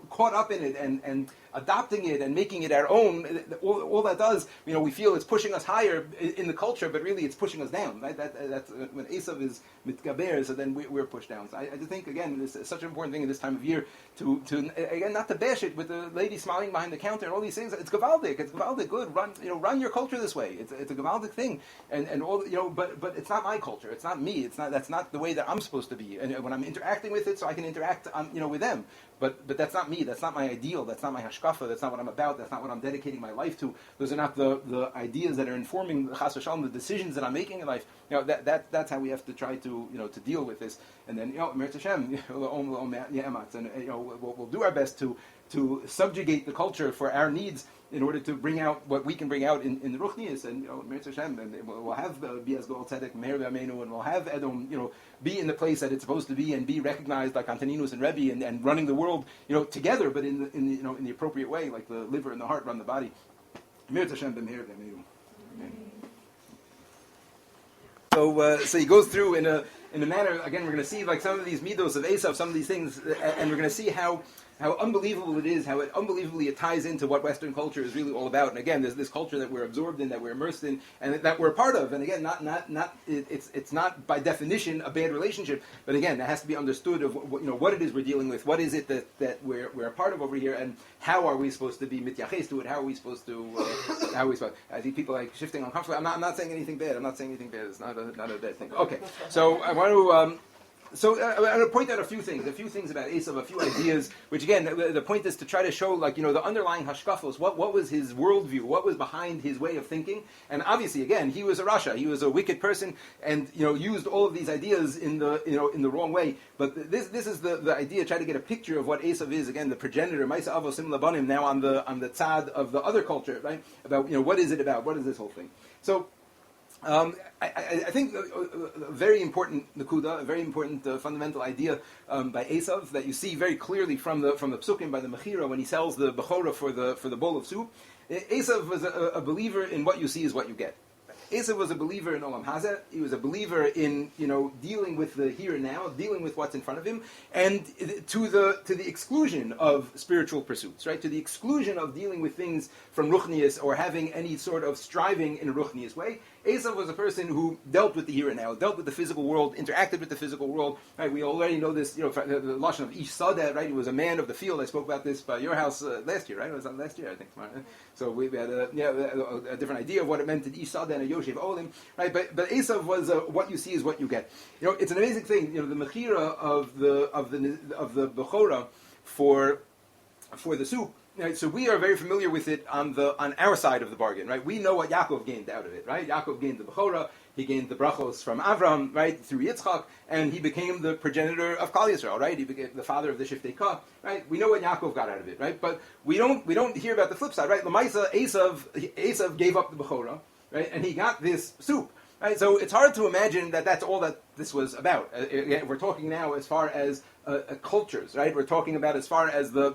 caught up in it and adopting it and making it our own. All that does, we feel it's pushing us higher in the culture, but really it's pushing us down. Right? That's when Eisav is mitgaber, so then we're pushed down. So I just think, again, it's such an important thing in this time of year to again, not to bash it with the lady smiling behind the counter and all these things. It's gavaldik. It's gavaldik. Good. Run your culture this way. It's a gavaldik thing, and all, but it's not my culture. It's not me. That's not the way that I'm supposed to be. And when I'm interacting with it, so I can interact, with them. But that's not me. That's not my ideal. That's not my hashkafa. That's not what I'm about. That's not what I'm dedicating my life to. Those are not the ideas that are informing Chas v'Shalom, the decisions that I'm making in life. That's how we have to try to deal with this. And then Mir Hashem, and we'll do our best to subjugate the culture for our needs in order to bring out what we can bring out in the Ruchnius, and Mir Hashem, and we'll have Bias Goel Tzedek, Meir V'Amenu, and we'll have Edom, be in the place that it's supposed to be and be recognized like Antoninus and Rebbe, and running the world, together, but in the appropriate way, like the liver and the heart run the body. Mir Hashem, Meir V'Amenu. So he goes through in a manner. Again, we're going to see like some of these midos of Eisav, some of these things, and we're going to see how unbelievable it is, how unbelievably it ties into what Western culture is really all about. And again, there's this culture that we're absorbed in, that we're immersed in, and that we're a part of. And again, it's not by definition a bad relationship, but again, that has to be understood of what it is we're dealing with, what is it that we're a part of over here, and how are we supposed to be mityaches to it? How are we supposed to? I think people like shifting uncomfortable. I'm not saying anything bad. It's not a bad thing. Okay, so I want to. So I'm going to point out a few things about Eisav, a few ideas, which again, the point is to try to show, the underlying hashkafos, what was his worldview, what was behind his way of thinking. And obviously, again, he was a rasha, he was a wicked person, and, used all of these ideas in the wrong way. But this is the idea, try to get a picture of what Eisav is, again, the progenitor, Maisa Avo Sim Labanim, now on the tzad of the other culture, right? About, what is it about? What is this whole thing? So, I think a very important nakuda, a very important fundamental idea by Eisav that you see very clearly from the psukim by the Mechira when he sells the bechora for the bowl of soup. Eisav was a believer in what you see is what you get. Eisav was a believer in Olam Hazeh. He was a believer in, dealing with the here and now, dealing with what's in front of him, and to the exclusion of spiritual pursuits, right? To the exclusion of dealing with things from Ruchnius or having any sort of striving in a Ruchnius way. Eisav was a person who dealt with the here and now, dealt with the physical world, interacted with the physical world. Right? We already know this, the lashon of Ish Sadeh, right? He was a man of the field. I spoke about this by your house last year, right? It was last year, I think. So we had a different idea of what it meant to Ish Sadeh and a Yoshev Olim, right? But Eisav was what you see is what you get. It's an amazing thing. The mechira of the bechora for the soup. Right, so we are very familiar with it on our side of the bargain, right? We know what Yakov gained out of it, right? Yakov gained the Bechora, he gained the brachos from Avram, right, through Yitzchak, and he became the progenitor of Klal Yisroel, right? He became the father of the Shiftei Ka, right? We know what Yaakov got out of it, right? But we don't hear about the flip side, right? L'maisa, Eisav gave up the Bechora, right? And he got this soup. Right, so it's hard to imagine that that's all that this was about. We're talking now as far as cultures, right? We're talking about as far as the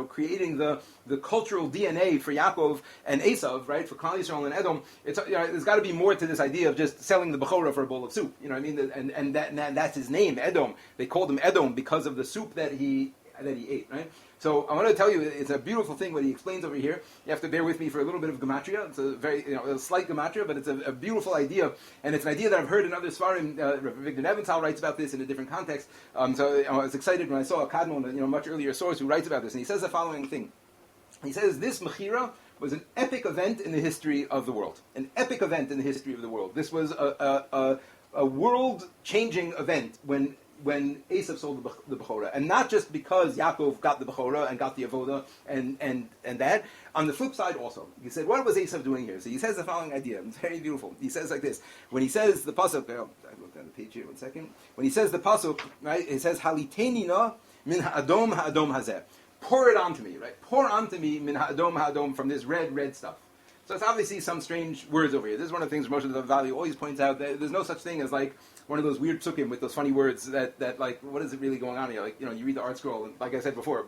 creating the cultural DNA for Yaakov and Eisav, right? For Klal Yisroel and Edom. There's got to be more to this idea of just selling the bechora for a bowl of soup. You know what I mean? And that's his name, Edom. They called him Edom because of the soup that he ate, right? So I want to tell you, it's a beautiful thing what he explains over here. You have to bear with me for a little bit of gematria. It's a very, a slight gematria, but it's a beautiful idea, and it's an idea that I've heard in other svarim. Victor Neventhal writes about this in a different context. So I was excited when I saw a Kadmon, a much earlier source, who writes about this, and he says the following thing. He says this mechira was an epic event in the history of the world. An epic event in the history of the world. This was a world-changing event when Eisav sold the Bechora, and not just because Yaakov got the Bechora and got the Avoda and that. On the flip side also, he said, what was Eisav doing here? So he says the following idea. It's very beautiful. He says like this. When he says the pasuk, I looked at the page here 1 second. When he says the pasuk, right, it says Halitenina min ha'adom hazeh. Pour it onto me, right? Pour onto me min ha'adom from this red stuff. So it's obviously some strange words over here. This is one of the things Moshe the Valley always points out, that there's no such thing as like one of those weird psukim with those funny words that like, what is it really going on here? Like, you read the art scroll, and like I said before,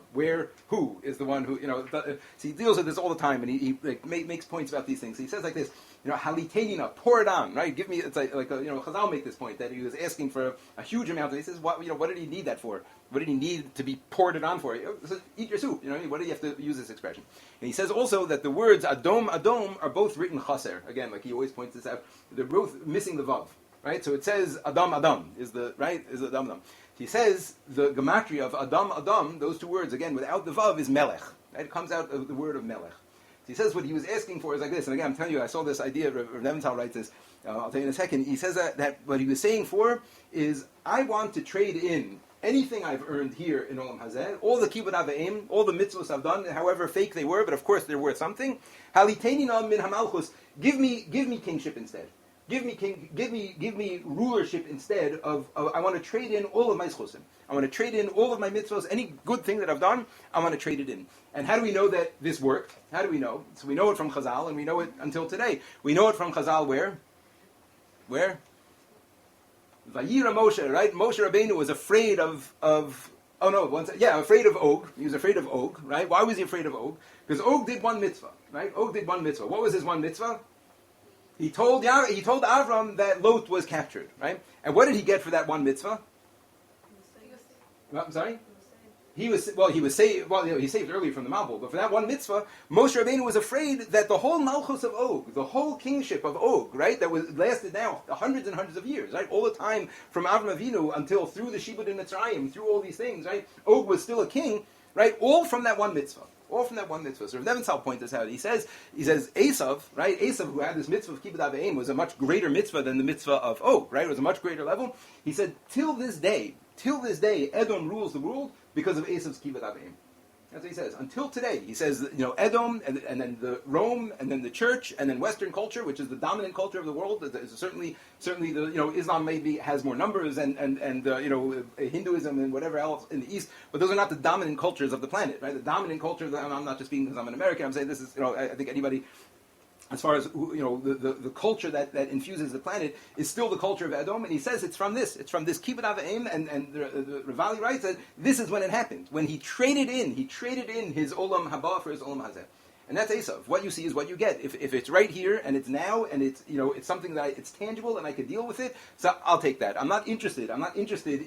who is the one who, so he deals with this all the time, and he like, makes points about these things. So he says like this, halitenina, pour it on, right? Give me, it's like Chazal make this point, that he was asking for a huge amount, and he says, what did he need that for? What did he need to be poured it on for? So eat your soup, what do you have to use this expression? And he says also that the words adom are both written chaser. Again, like he always points this out, they're both missing the vav. Right, so it says Adam is Adam. He says the gematria of Adam, those two words again without the vav is melech. Right? It comes out of the word of melech. So he says what he was asking for is like this. And again, I'm telling you, I saw this idea. Rav Neventhal writes this. I'll tell you in a second. He says that what he was saying for is, I want to trade in anything I've earned here in Olam Hazeh, all the kibbud avim, all the mitzvahs I've done, however fake they were, but of course they're worth something. Halitenina min hamalchus. Give me kingship instead. Give me rulership instead of I want to trade in all of my schusim. I want to trade in all of my mitzvahs, any good thing that I've done, I want to trade it in. And how do we know that this worked? How do we know? So we know it from Chazal, and we know it until today. We know it from Chazal where? Where? Vayira Moshe, right? Moshe Rabbeinu was afraid of afraid of Og. He was afraid of Og, right? Why was he afraid of Og? Because Og did one mitzvah, right? Og did one mitzvah. What was his one mitzvah? He told Avram that Lot was captured, right? And what did he get for that one mitzvah? I'm sorry? He saved earlier from the Malbul, but for that one mitzvah, Moshe Rabbeinu was afraid that the whole Malchus of Og, the whole kingship of Og, right, that was lasted now hundreds and hundreds of years, right, all the time from Avram Avinu until through the Shibud in Mitzrayim, through all these things, right, Og was still a king, right, all from that one mitzvah. All from that one mitzvah. So Rav Neventhal points this out. He says Eisav, right? Eisav, who had this mitzvah of kibbud avim, was a much greater mitzvah than the mitzvah of Og, right? It was a much greater level. He said, till this day, Edom rules the world because of Eisav's kibbud avim. That's what he says. Until today, he says, Edom, and then the Rome, and then the church, and then Western culture, which is the dominant culture of the world. Certainly, the Islam maybe has more numbers, and Hinduism and whatever else in the East, but those are not the dominant cultures of the planet, right? The dominant culture. I'm not just speaking because I'm an American. I'm saying this is, I think anybody, as far as the culture that infuses the planet is still the culture of Edom, and he says it's from this kibbud avim, and the Rivali writes that this is when it happened, when he traded in his olam haba for his olam hazeh. And that's Eisav. What you see is what you get. If it's right here and it's now and it's it's something that it's tangible and I could deal with it, so I'll take that. I'm not interested. I'm not interested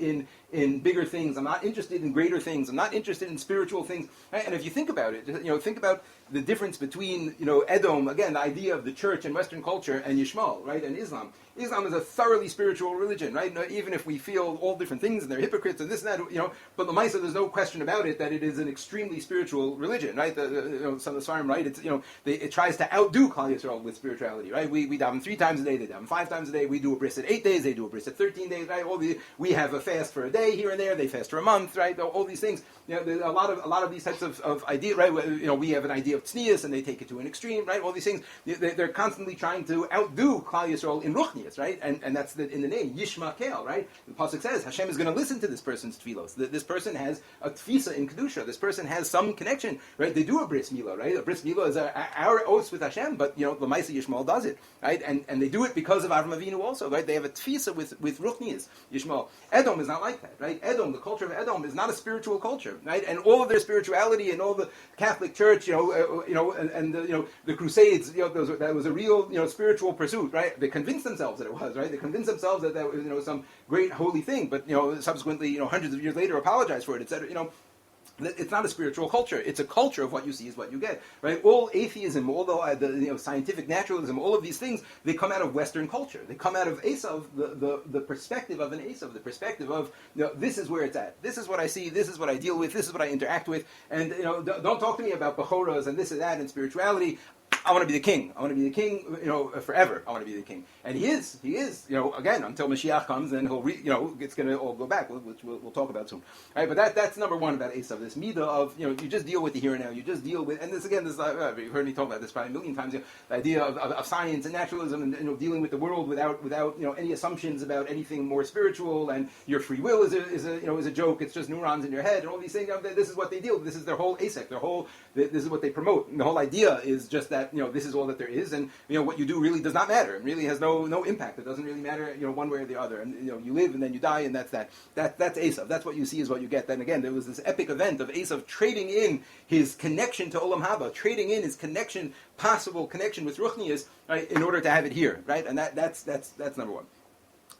in bigger things. I'm not interested in greater things. I'm not interested in spiritual things. Right? And if you think about it, think about the difference between Edom, again, the idea of the church and Western culture, and Yishmael, right, and Islam. Islam is a thoroughly spiritual religion, right? Even if we feel all different things and they're hypocrites and this and that, but L'maisa, there's no question about it that it is an extremely spiritual religion, right? Some of the Svarim, right? It tries to outdo Klal Yisroel with spirituality, right? We daven 3 times a day, they daven 5 times a day. We do a bris at 8 days, they do a bris at 13 days, right? We have a fast for a day here and there, they fast for a month, right? All these things. There's a lot of these types of ideas, right? We have an idea of tznius and they take it to an extreme, right? All these things. They're constantly trying to outdo Klal Yisroel in ruchnius, right? And that's in the name, Yishma Kel, right? The Pasuk says, Hashem is going to listen to this person's tefillos. This person has a tfisa in Kedusha. This person has some connection, right? They do a bris milah, right? A bris milah is our oaths with Hashem, but, L'maisa Yishmael does it, right? And they do it because of Avram Avinu also, right? They have a tfisa with ruchnius, Yishmael. Edom is not like that, right? Edom, the culture of Edom, is not a spiritual culture, right? And all of their spirituality and all the Catholic Church, and the Crusades, that was a real, spiritual pursuit, right? They convinced themselves that it was, right? They convinced themselves that was, some great holy thing, but, subsequently, hundreds of years later, apologized for it, etc. It's not a spiritual culture. It's a culture of what you see is what you get, right? All atheism, all the scientific naturalism, all of these things, they come out of Western culture. They come out of Eisav, the perspective of an Eisav, the perspective of this is where it's at. This is what I see. This is what I deal with. This is what I interact with. And don't talk to me about Bechoras and this and that and spirituality. I want to be the king. I want to be the king, forever. I want to be the king. And he is, again, until Mashiach comes, and he'll, it's going to all go back, which we'll talk about soon. All right, but that's number one about Eisav, this midah of, you just deal with the here and now. You just deal with, and this, again, you've heard me talk about this probably a million times, the idea of science and naturalism and, dealing with the world without any assumptions about anything more spiritual, and your free will is a joke. It's just neurons in your head, and all these things. This is what they deal with. This is their whole ASEC, this is what they promote. And the whole idea is just that, this is all that there is, and what you do really does not matter. It really has no impact. It doesn't really matter, one way or the other. And you live and then you die, and that's that. That's Eisav. That's what you see is what you get. Then again, there was this epic event of Eisav trading in his connection to Olam Haba, trading in his possible connection with Ruchnius, right, in order to have it here, right? And that's number one.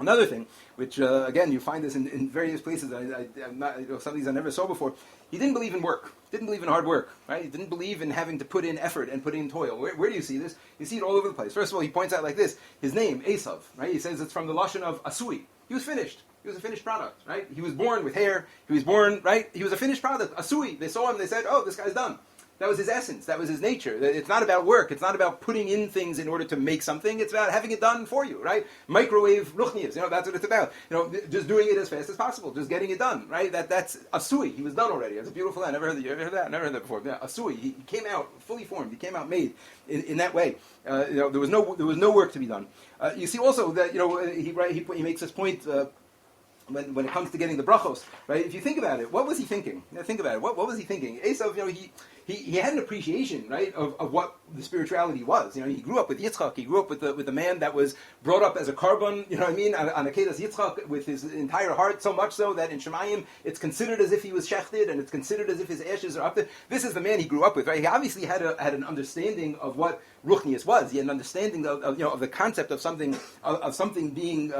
Another thing, which again you find this in various places, I'm not, some of these I never saw before. He didn't believe in work. Didn't believe in hard work. Right? He didn't believe in having to put in effort and put in toil. Where do you see this? You see it all over the place. First of all, he points out like this: his name, Eisav. Right? He says it's from the lashon of asui. He was finished. He was a finished product. Right? He was born with hair. He was born right. He was a finished product. Asui. They saw him. They said, "Oh, this guy's done." That was his essence. That was his nature. It's not about work. It's not about putting in things in order to make something. It's about having it done for you, right? Microwave ruchnias. That's what it's about. Just doing it as fast as possible. Just getting it done, right? That's asui. He was done already. It's a beautiful line. Never heard that. You ever heard that? Never heard that before. Yeah, asui. He came out fully formed. He came out made in that way. There was no work to be done. You see also that he makes this point. When it comes to getting the brachos, right? If you think about it, what was he thinking? Think about it. What was he thinking? Eisav, he had an appreciation, right, of what the spirituality was. He grew up with Yitzchak. He grew up with the man that was brought up as a carbon. On Akedas Yitzchak with his entire heart, so much so that in Shemayim it's considered as if he was shechted, and it's considered as if his ashes are up there. This is the man he grew up with, right? He obviously had an understanding of what Ruchnius was. He had an understanding of the concept of something being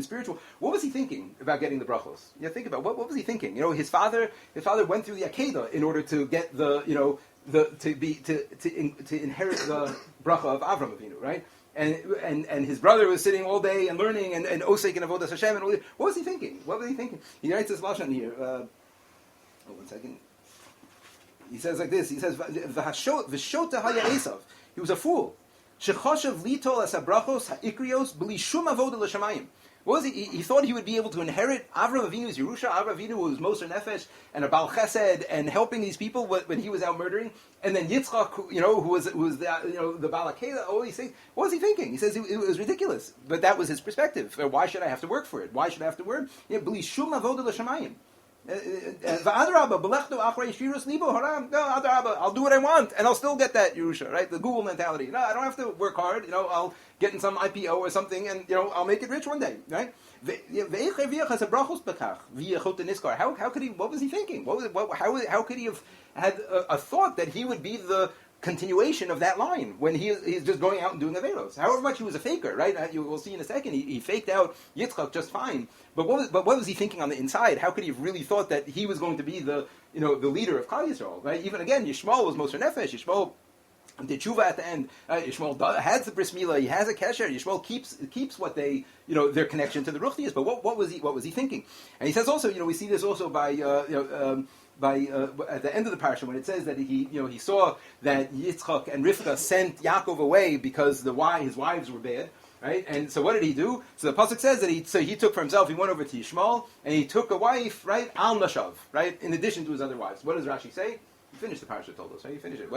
spiritual. What was he thinking about getting the brachos? Think about what was he thinking? His father went through the Akedah in order to get to inherit the bracha of Avram Avinu, right? And his brother was sitting all day and learning and osek and avodas Hashem and all this. What was he thinking? He writes this lashon here. 1 second. He says like this. He says v'shota haya Eisav. He was a fool. Shechoshav litol as habrachos ha'ikrios b'li shum avoda l'shamayim. What was he? He thought he would be able to inherit Avram Avinu's Yerusha. Avram Avinu was Moser Nefesh and a Baal Chesed and helping these people when he was out murdering. And then Yitzchak, who was the Baal Akela, all these things. What was he thinking? He says it was ridiculous, but that was his perspective. Why should I have to work for it? Why should I have to work? B'li shum avoda l'shamayim. I'll do what I want and I'll still get that Yerusha, right? The Google mentality. No, I don't have to work hard. I'll get in some IPO or something and I'll make it rich one day, right? How could he? What was he thinking? How could he have had a thought that he would be the continuation of that line when he's just going out and doing averos. However much he was a faker, right? You will see in a second. He faked out Yitzchak just fine. But what was he thinking on the inside? How could he have really thought that he was going to be the leader of Klal Yisroel? Right? Even again, Yishmael was Moser Nefesh. Yishmael did tshuva at the end. Yishmael has the bris milah. He has a kesher. Yishmael keeps what they their connection to the ruchni is. But what was he thinking? And he says also, we see this also by at the end of the parasha when it says that he saw that Yitzchak and Rivka sent Yaakov away because his wives were bad, right? And so what did he do? So the pasuk says that he took for himself. He went over to Yishmael and he took a wife, right? Al nashav, right? In addition to his other wives. What does Rashi say? You finished the parasha, Toldos, right? You finished it.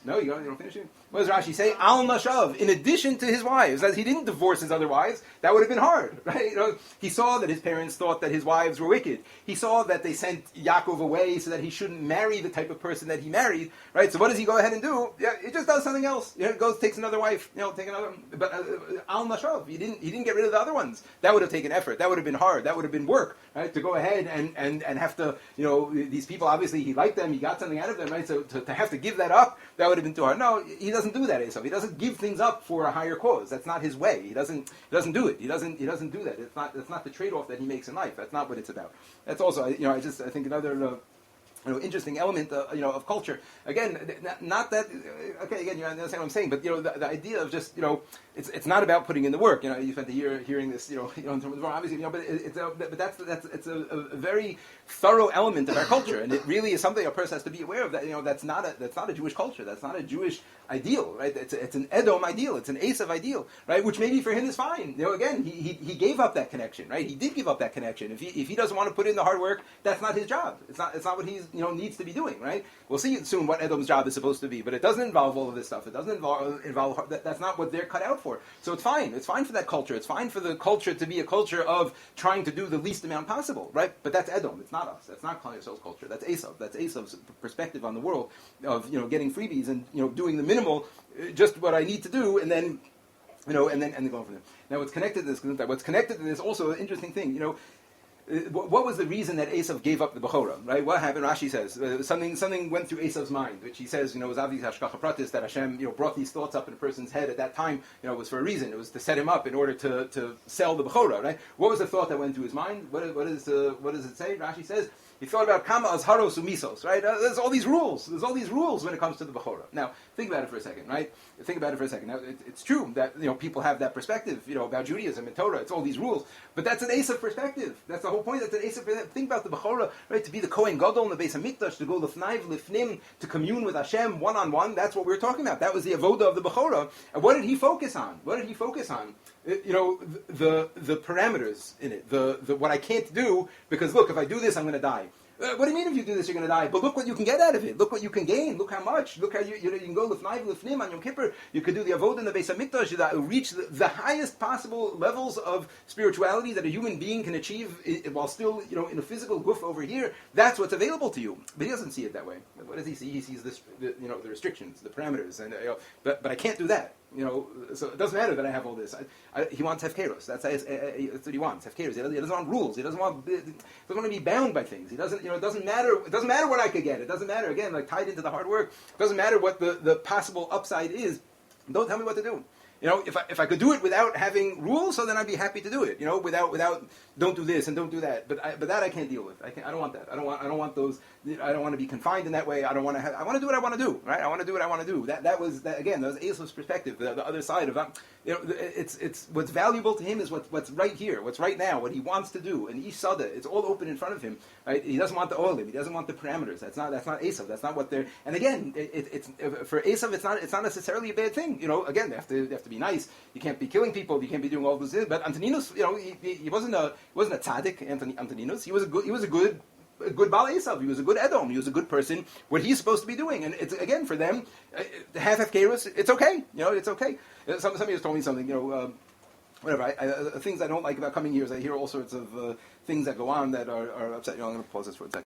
No, you don't finish it? What does Rashi say? Al nashav, in addition to his wives. As he didn't divorce his other wives, that would have been hard, right? He saw that his parents thought that his wives were wicked. He saw that they sent Yaakov away so that he shouldn't marry the type of person that he married, right? So what does he go ahead and do? Yeah, he just does something else. It goes, takes another wife, take another. But al nashav, he didn't get rid of the other ones. That would have taken effort. That would have been hard. That would have been work, right? To go ahead and have to, these people, obviously he liked them, he got something out of them, right? So to have to give that up, that would have been too hard. No, he doesn't do that, Eisav. He doesn't give things up for a higher cause. That's not his way. He doesn't do it. He doesn't do that. It's not the trade-off that he makes in life. That's not what it's about. That's also, I think another interesting element, of culture. Again, not that. Okay, again, you understand what I'm saying, but the idea of just, it's not about putting in the work. You spent a year hearing this, in terms of obviously, but it's a very thorough element of our culture, and it really is something a person has to be aware of. That that's not a Jewish culture. That's not a Jewish ideal, right? It's an Edom ideal. It's an Eisav ideal, right? Which maybe for him is fine. Again, he gave up that connection, right? He did give up that connection. If he doesn't want to put in the hard work, that's not his job. It's not what he's needs to be doing, right? We'll see soon what Edom's job is supposed to be, but it doesn't involve all of this stuff. It doesn't involve that's not what they're cut out for. So it's fine. It's fine for that culture. It's fine for the culture to be a culture of trying to do the least amount possible, right? But that's Edom. It's not us. That's not Klal Yisrael's culture. That's Eisav. That's Eisav's perspective on the world of getting freebies and doing the minimal, just what I need to do, and then and then going from there. Now, what's connected to this also an interesting thing. What was the reason that Eisav gave up the Bechorah, right? What happened? Rashi says something went through Esav's mind, which he says, was obviously hashgacha pratis, that Hashem, brought these thoughts up in a person's head at that time. Was for a reason. It was to set him up in order to sell the Bechorah, right? What was the thought that went through his mind? What does it say? Rashi says he thought about kama azharos umisos, right? There's all these rules. There's all these rules when it comes to the Bechorah. Now, think about it for a second, right? Now, it's true that people have that perspective, about Judaism and Torah. It's all these rules, but that's an Eisav perspective. That's the whole point. That's an Eisav perspective. Think about the Bechorah, right? To be the Kohen Gadol in the Beis Hamikdash, to go lifnai v'lifnim, to commune with Hashem one on one. That's what we're talking about. That was the avoda of the Bechorah. And what did he focus on? The parameters in it. The what I can't do, because look, if I do this, I'm going to die. What do you mean if you do this, you're going to die? But look what you can get out of it. Look what you can gain. Look how much. Look how you can go lifnai v'lifnim on Yom Kippur. You could do the avodah in the Beis Hamikdash. You reach the highest possible levels of spirituality that a human being can achieve while still, in a physical goof over here. That's what's available to you. But he doesn't see it that way. What does he see? He sees the restrictions, the parameters, and but I can't do that. So it doesn't matter that I have all this. He wants hefkeros. That's what he wants. Hefkeros. He doesn't want rules. He doesn't want to be bound by things. He doesn't. It doesn't matter. It doesn't matter what I could get. It doesn't matter. Again, like tied into the hard work. It doesn't matter what the possible upside is. Don't tell me what to do. If I could do it without having rules, so then I'd be happy to do it. Without don't do this and don't do that. But that I can't deal with. I don't want that. I don't want those. I don't want to be confined in that way. I don't want to have. I want to do what I want to do. Right? I want to do what I want to do. That was again. That was Esav's perspective. The other side of it's what's valuable to him is what's right here, what's right now, what he wants to do. And each sada, it's all open in front of him. Right? He doesn't want the olim. He doesn't want the parameters. That's not Eisav. That's not what they're. And again, it's for Eisav. It's not necessarily a bad thing. Again, they have to be nice. You can't be killing people. You can't be doing all those things. But Antoninus, he wasn't a tzaddik. Antoninus, he was a good Baal Eisav. He was a good Edom. He was a good person. What he's supposed to be doing, and it's again for them, half hefkerus. It's okay. It's okay. Somebody has told me something. Whatever. Things I don't like about coming years. I hear all sorts of things that go on that are upset. I'm going to pause this for a second.